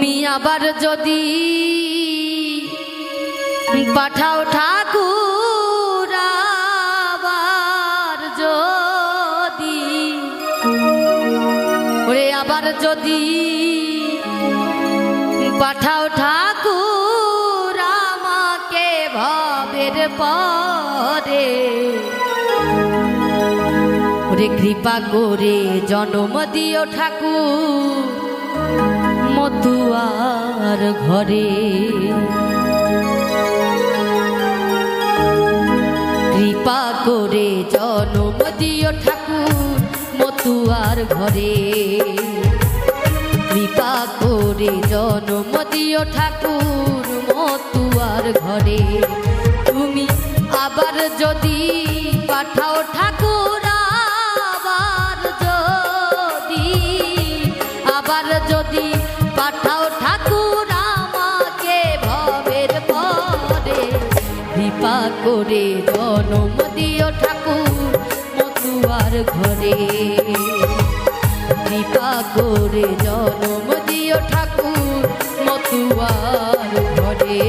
তুমি আবার যদি পাঠাও ঠাকুর, আবার যদি ওরে আবার যদি পাঠাও ঠাকুর আমাকে ভবের পরে, ওরে কৃপা করে জন্ম দিও ঠাকুর মতুয়ার ঘরে। কৃপা করে জন্ম দিও ঠাকুর মতুয়ার ঘরে। কৃপা করে জন্ম দিও ঠাকুর মতুয়ার ঘরে। তুমি আবার যদি পাঠাও ঠাকুর, আবার যদি পাঠাও ঠাকুর আমাকে ভবের পরে, কৃপা করে জন্ম দিও ঠাকুর মতুয়ার ঘরে। কৃপা করে জন্ম দিও ঠাকুর মতুয়ার ঘরে।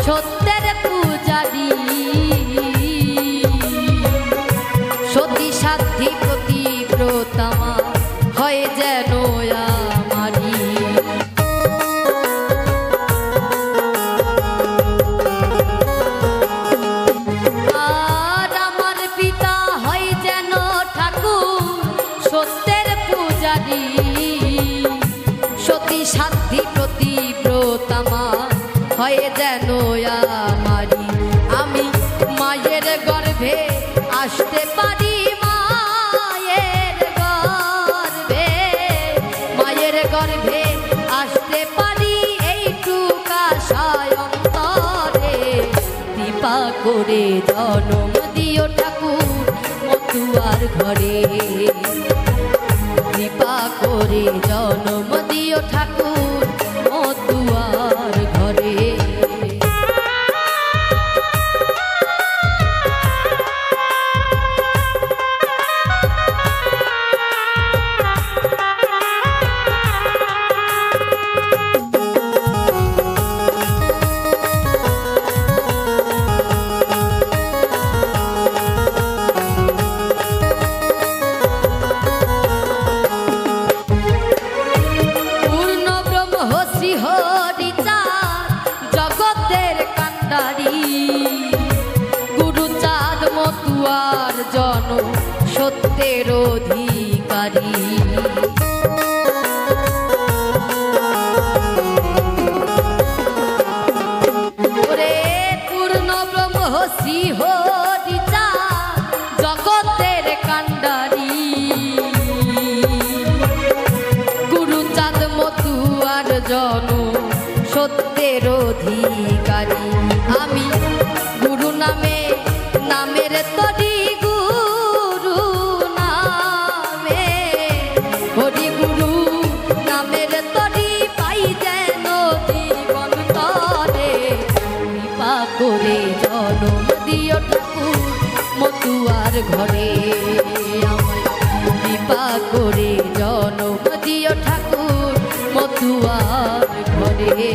সত্যের পূজারি সতী সাধ্যি প্রতিব্রতামা হয় যেন আমারি। আর আমার পিতা হয় যেন ঠাকুর সত্যের পূজারি সতী সাধ্যি প্রতিব্রতামা হয় যেন আমারি। আমি মায়ের গর্ভে আসতে পারি, মায়ের গর্ভে, মায়ের গর্ভে আসতে পারি এইটুকা সায়ন্তরে। কৃপা করে জন্ম দিও ঠাকুর মতুয়ার ঘরে। কৃপা করে জন্ম দিও ঠাকুর মতুয়ার ঘরে। গুরুচাঁদ মতুয়ার জন সত্যের অধিকারী। ওরে পূর্ণ ব্রহ্ম শ্রী হরিচাঁদ জগতের কান্ডারি। গুরুচাঁদ মতুয়ার জন সত্যের অধিকারী। আমি গুরু নামে নামের তরি, গুরু নামে হরি গুরু নামের তরি পাই যেন জীবন তরে। কৃপা করে জন্ম দিও ঠাকুর মতুয়ার ঘরে। আমায় কৃপা করে জন্ম দিও ঠাকুর মতুয়ার ঘরে।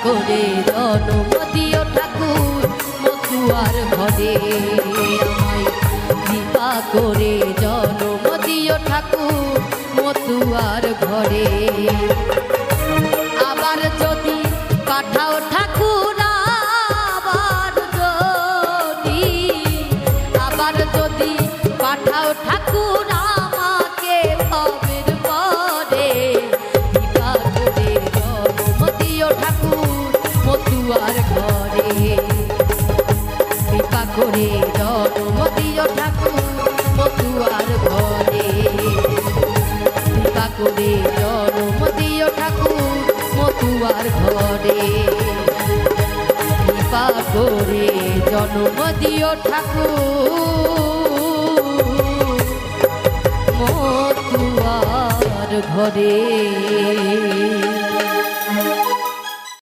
করে জনম দিও ঠাকুর মতুয়ার ঘরে আমায় কৃপা করে জনম দিও ঠাকুর মতুয়ার ঘরে আবার যদি পাঠাও ঠাকুর আবার যদি পাঠাও ঠাকুর আমাকে ভবের পরে কৃপা করে জনম দিও ঠাকুর মতুয়ার ঘরে কৃপা করে জনম দিও ঠাকুর মতুয়ার ঘরে কৃপা করে জনম দিও ঠাকুর মতুয়ার ঘরে কৃপা করে জনম দিও ঠাকুর মতুয়ার ঘরে।